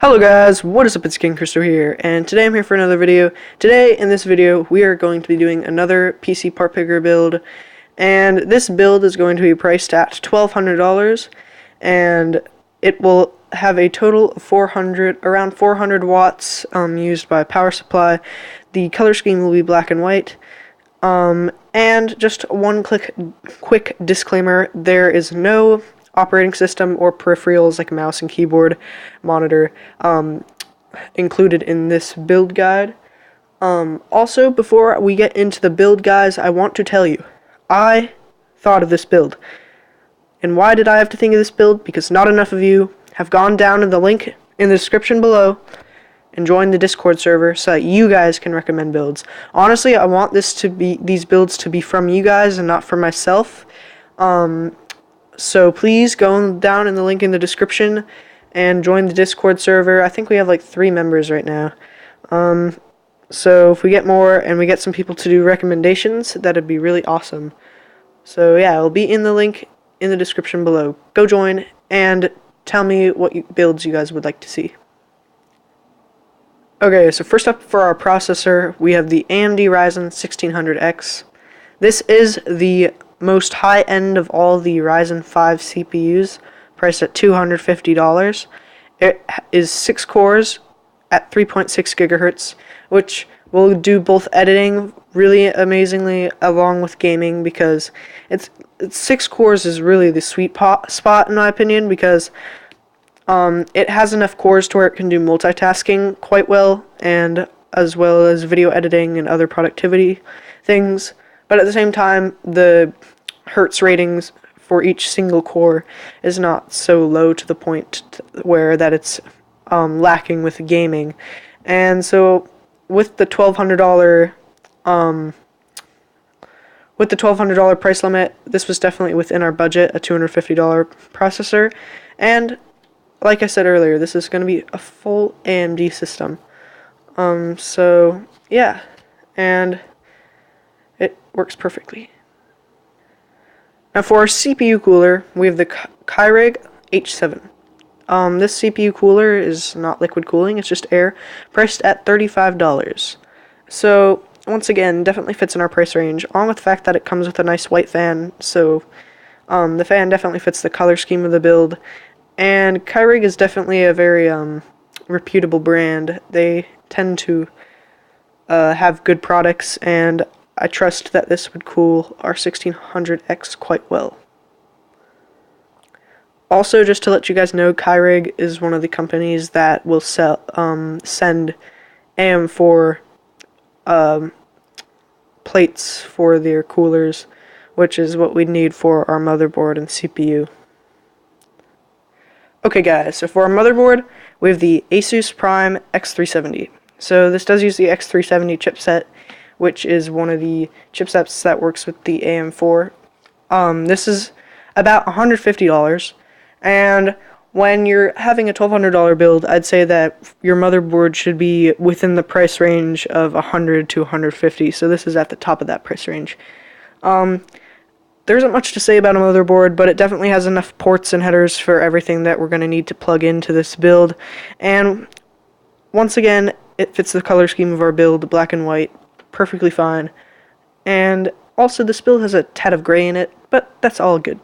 Hello guys, what is up, it's King Christo here, and today I'm here for another video. Today, in this video, we are going to be doing another PC part picker build, and this build is going to be priced at $1,200, and it will have a total of around 400 watts used by power supply. The color scheme will be black and white, and just one quick disclaimer, there is no operating system or peripherals like a mouse and keyboard, monitor included in this build guide. Also, before we get into the build, guys, I want to tell you, I thought of this build. And why did I have to think of this build? Because not enough of you have gone down in the link in the description below and joined the Discord server so that you guys can recommend builds. Honestly, I want these builds to be from you guys and not from myself. So please go down in the link in the description and join the Discord server. I think we have like 3 members right now. So if we get more and we get some people to do recommendations, that'd be really awesome. So yeah, it'll be in the link in the description below. Go join and tell me what builds you guys would like to see. Okay, so first up for our processor, we have the AMD Ryzen 1600X. This is the most high end of all the Ryzen 5 CPUs, priced at $250. It is 6 cores at 3.6 gigahertz, which will do both editing really amazingly along with gaming, because it's 6 cores is really the sweet spot in my opinion, because it has enough cores to where it can do multitasking quite well, and as well as video editing and other productivity things. But at the same time, the hertz ratings for each single core is not so low to the point where that it's lacking with gaming. And so with the $1,200 price limit, this was definitely within our budget, a $250 processor. And like I said earlier, this is going to be a full AMD system. So yeah, and it works perfectly. Now for our CPU cooler, we have the Keurig H7. This CPU cooler is not liquid cooling, it's just air, priced at $35. So once again, definitely fits in our price range, along with the fact that it comes with a nice white fan, so the fan definitely fits the color scheme of the build. And Keurig is definitely a very reputable brand. They tend to have good products, and I trust that this would cool our 1600X quite well. Also, just to let you guys know, Keurig is one of the companies that will send AM4 plates for their coolers, which is what we need for our motherboard and CPU. Okay guys, so for our motherboard, we have the Asus Prime X370. So this does use the X370 chipset, which is one of the chipsets that works with the AM4. This is about $150, and when you're having a $1,200 build, I'd say that your motherboard should be within the price range of $100 to $150, so this is at the top of that price range. There isn't much to say about a motherboard, but it definitely has enough ports and headers for everything that we're going to need to plug into this build, and once again, it fits the color scheme of our build, black and white, perfectly fine. And also this build has a tad of gray in it, but that's all good.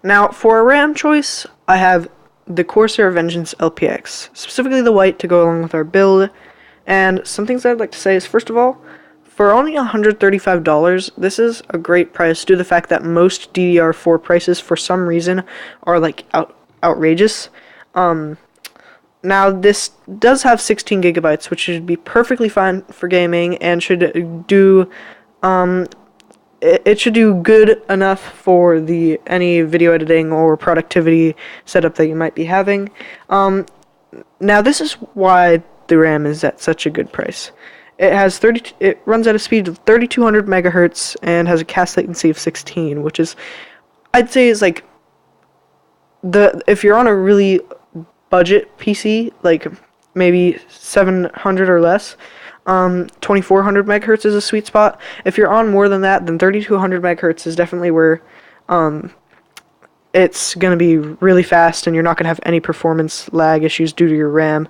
Now for a RAM choice, I have the Corsair Vengeance LPX, specifically the white to go along with our build. And some things I'd like to say is, first of all, for only $135, this is a great price due to the fact that most DDR4 prices for some reason are like outrageous. Now this does have 16 gigabytes, which should be perfectly fine for gaming, and should do it should do good enough for any video editing or productivity setup that you might be having. Now this is why the RAM is at such a good price. It runs at a speed of 3200 megahertz and has a cast latency of 16, which is, I'd say, is like if you're on a really budget PC, like maybe 700 or less, 2400 megahertz is a sweet spot. If you're on more than that, then 3200 megahertz is definitely where it's going to be really fast and you're not going to have any performance lag issues due to your RAM.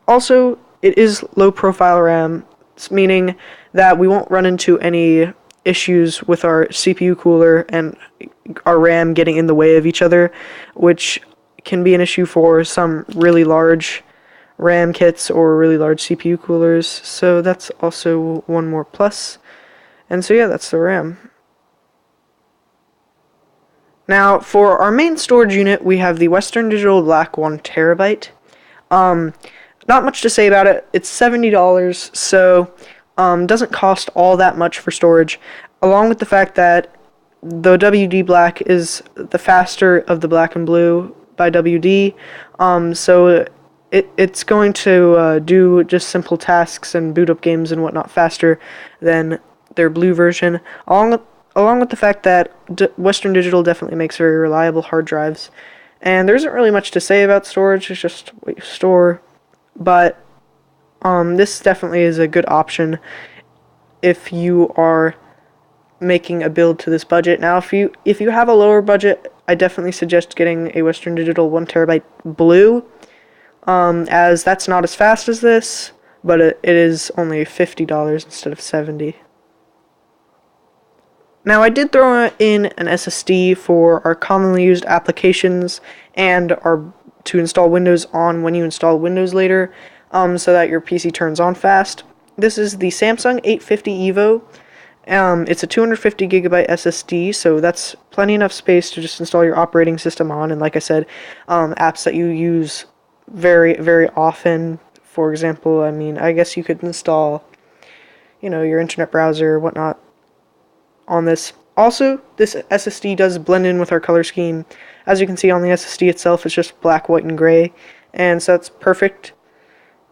Also, it is low profile RAM, meaning that we won't run into any issues with our CPU cooler and our RAM getting in the way of each other, which can be an issue for some really large RAM kits or really large CPU coolers. So that's also one more plus. And so yeah, that's the RAM. Now, for our main storage unit, we have the Western Digital Black 1TB. Not much to say about it. It's $70, so doesn't cost all that much for storage, along with the fact that the WD Black is the faster of the black and blue by WD, so it's going to do just simple tasks and boot up games and whatnot faster than their blue version, along with the fact that Western Digital definitely makes very reliable hard drives. And there isn't really much to say about storage, it's just what you store, but this definitely is a good option if you are making a build to this budget. Now, if you have a lower budget, I definitely suggest getting a Western Digital 1TB blue, as that's not as fast as this, but it is only $50 instead of $70. Now, I did throw in an SSD for our commonly used applications and to install Windows on when you install Windows later, so that your PC turns on fast. This is the Samsung 850 EVO. It's a 250 gigabyte SSD, so that's plenty enough space to just install your operating system on, and like I said, apps that you use very, very often. For example, I guess you could install, your internet browser or whatnot on this. Also, this SSD does blend in with our color scheme. As you can see on the SSD itself, it's just black, white, and gray, and so that's perfect.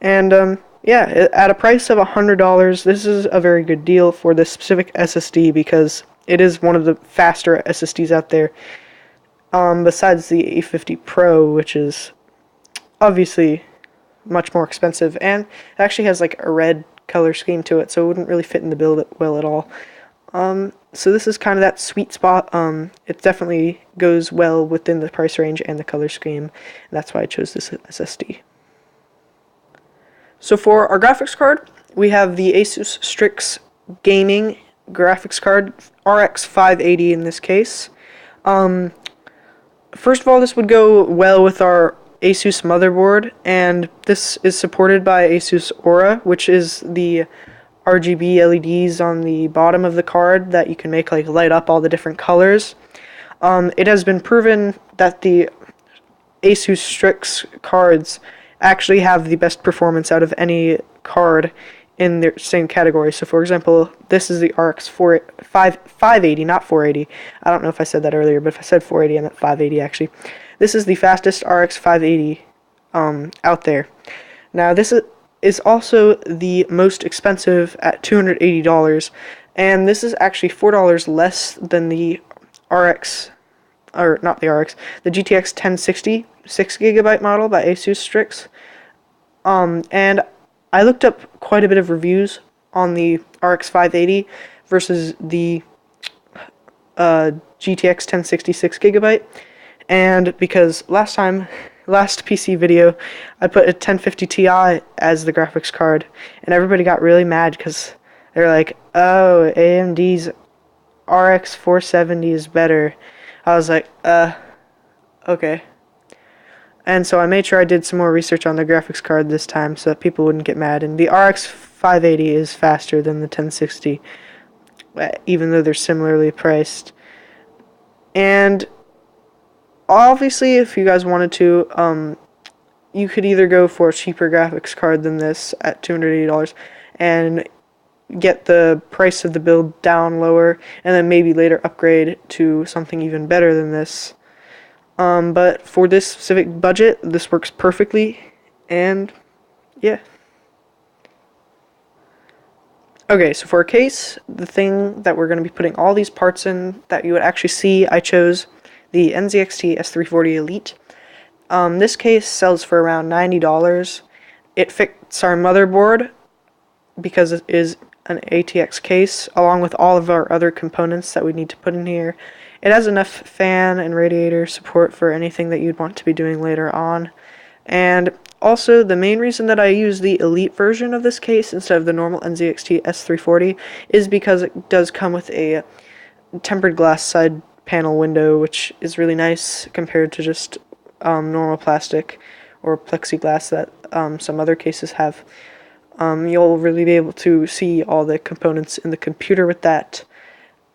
And yeah, at a price of $100, this is a very good deal for this specific SSD because it is one of the faster SSDs out there, besides the 850 Pro, which is obviously much more expensive, and it actually has like a red color scheme to it, so it wouldn't really fit in the build well at all. So this is kind of that sweet spot. It definitely goes well within the price range and the color scheme, and that's why I chose this SSD. So for our graphics card, we have the Asus Strix Gaming graphics card, RX580 in this case. First of all, this would go well with our Asus motherboard, and this is supported by Asus Aura, which is the RGB LEDs on the bottom of the card that you can make like light up all the different colors. It has been proven that the Asus Strix cards actually have the best performance out of any card in their same category. So for example, this is the RX 580, not 480. I don't know if I said that earlier, but if I said 480, I meant 580 actually. This is the fastest RX 580 out there. Now this is also the most expensive at $280, and this is actually $4 less than the RX, or not the RX, the GTX 1060 6GB model by Asus Strix. And I looked up quite a bit of reviews on the RX 580 versus the GTX 1060 6GB, and because last PC video, I put a 1050 Ti as the graphics card, and everybody got really mad because they're like, oh, AMD's RX 470 is better. I was like, okay. And so I made sure I did some more research on the graphics card this time so that people wouldn't get mad. And the RX 580 is faster than the 1060, even though they're similarly priced. And obviously, if you guys wanted to, you could either go for a cheaper graphics card than this at $280 and get the price of the build down lower, and then maybe later upgrade to something even better than this. But for this specific budget, this works perfectly, and yeah. Okay, so for a case, the thing that we're going to be putting all these parts in that you would actually see, I chose the NZXT S340 Elite. This case sells for around $90. It fits our motherboard because it is an ATX case, along with all of our other components that we need to put in here. it has enough fan and radiator support for anything that you'd want to be doing later on. And also, the main reason that I use the Elite version of this case instead of the normal NZXT S340 is because it does come with a tempered glass side panel window, which is really nice compared to just normal plastic or plexiglass that some other cases have. You'll really be able to see all the components in the computer with that.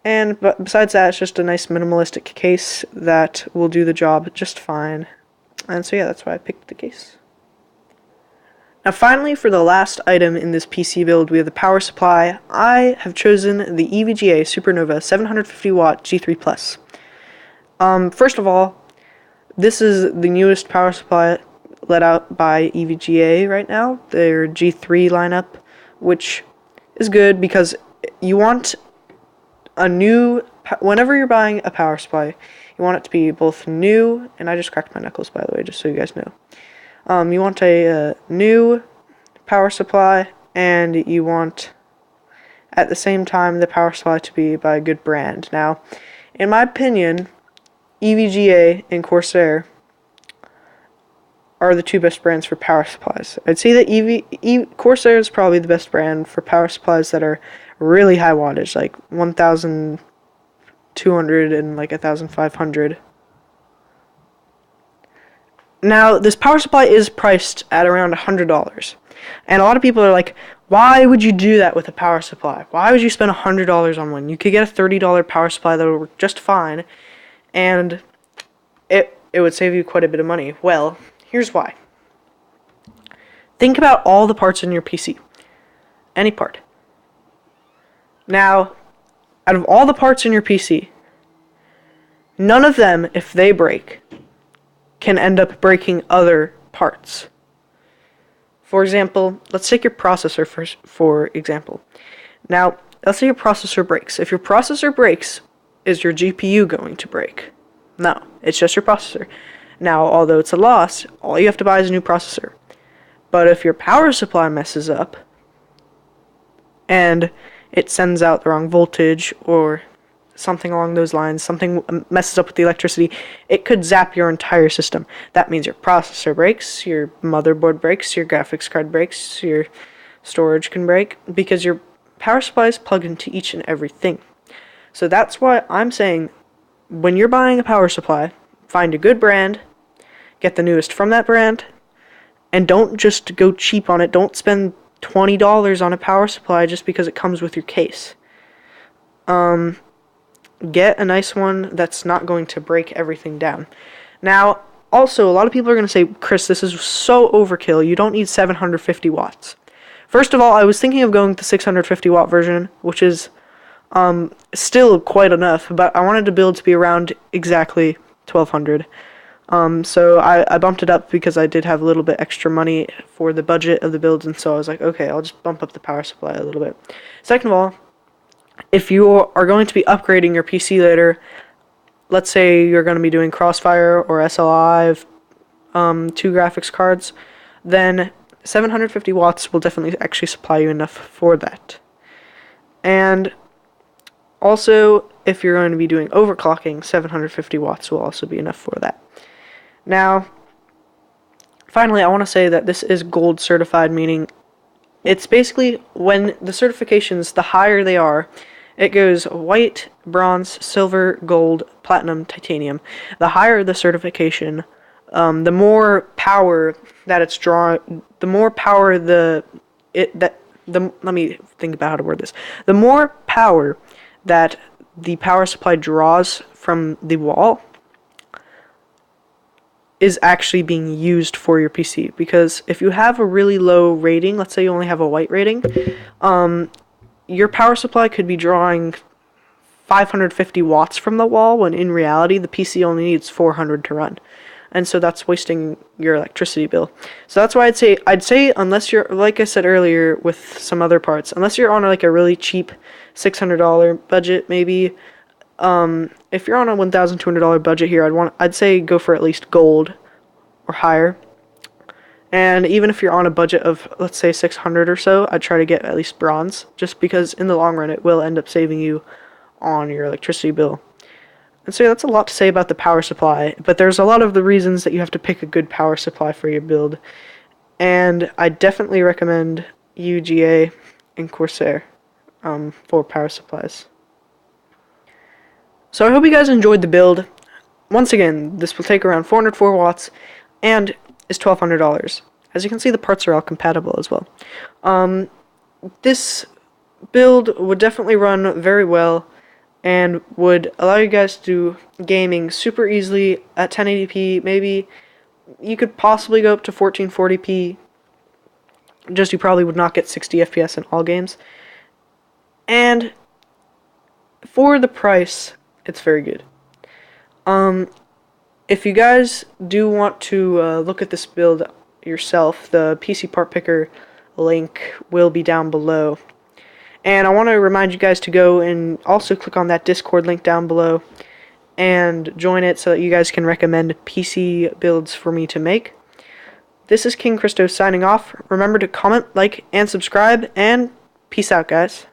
But besides that, it's just a nice minimalistic case that will do the job just fine. And so yeah, that's why I picked the case. Now finally, for the last item in this PC build, we have the power supply. I have chosen the EVGA Supernova 750 watt G3 Plus. First of all, this is the newest power supply let out by EVGA right now, their G3 lineup, which is good because you want a new, whenever you're buying a power supply, you want it to be both new, and I just cracked my knuckles, by the way, just so you guys know. You want a new power supply, and you want, at the same time, the power supply to be by a good brand. Now, in my opinion, EVGA and Corsair are the two best brands for power supplies. I'd say that Corsair is probably the best brand for power supplies that are really high wattage, like 1,200 and like 1,500. Now, this power supply is priced at around $100, and a lot of people are like, why would you do that with a power supply? Why would you spend $100 on one? You could get a $30 power supply that would work just fine, and it would save you quite a bit of money. Well, here's why. Think about all the parts in your PC. Any part. Now, out of all the parts in your PC, none of them, if they break, can end up breaking other parts. For example, let's take your processor for example. Now, let's say your processor breaks. If your processor breaks, is your GPU going to break? No, it's just your processor. Now, although it's a loss, all you have to buy is a new processor. But if your power supply messes up, and it sends out the wrong voltage, or something along those lines, something messes up with the electricity, it could zap your entire system. That means your processor breaks, your motherboard breaks, your graphics card breaks, your storage can break, because your power supply is plugged into each and everything. So that's why I'm saying, when you're buying a power supply, find a good brand, get the newest from that brand, and don't just go cheap on it. Don't spend $20 on a power supply just because it comes with your case. Get a nice one that's not going to break everything down. Now, also, a lot of people are going to say, Chris, this is so overkill. You don't need 750 watts. First of all, I was thinking of going with the 650 watt version, which is still quite enough, but I wanted the build to be around exactly 1200. So I bumped it up because I did have a little bit extra money for the budget of the builds, and so I was like, okay, I'll just bump up the power supply a little bit. Second of all, if you are going to be upgrading your PC later, let's say you're going to be doing Crossfire or SLI, two graphics cards, then 750 watts will definitely actually supply you enough for that. And also, if you're going to be doing overclocking, 750 watts will also be enough for that. Now, finally, I want to say that this is gold certified, meaning it's basically when the certifications, the higher they are, it goes white, bronze, silver, gold, platinum, titanium. The higher the certification, the more power that it's drawing, the more power let me think about how to word this. The more power that the power supply draws from the wall is actually being used for your PC. Because if you have a really low rating, let's say you only have a white rating, your power supply could be drawing 550 watts from the wall, when in reality the PC only needs 400 to run. And so that's wasting your electricity bill. So that's why I'd say unless you're, like I said earlier with some other parts, unless you're on like a really cheap $600 budget maybe, if you're on a $1,200 budget here, I'd say go for at least gold or higher. And even if you're on a budget of, let's say, 600 or so, I'd try to get at least bronze, just because in the long run it will end up saving you on your electricity bill. And so that's a lot to say about the power supply, but there's a lot of the reasons that you have to pick a good power supply for your build. And I definitely recommend UGA and Corsair for power supplies. So I hope you guys enjoyed the build. Once again, this will take around 404 watts and is $1,200. As you can see, the parts are all compatible as well. This build would definitely run very well and would allow you guys to do gaming super easily at 1080p. Maybe you could possibly go up to 1440p, just you probably would not get 60 FPS in all games. And for the price, it's very good. If you guys do want to look at this build yourself, the PC part picker link will be down below. And I want to remind you guys to go and also click on that Discord link down below and join it so that you guys can recommend PC builds for me to make. This is King Christo signing off. Remember to comment, like, and subscribe, and peace out, guys.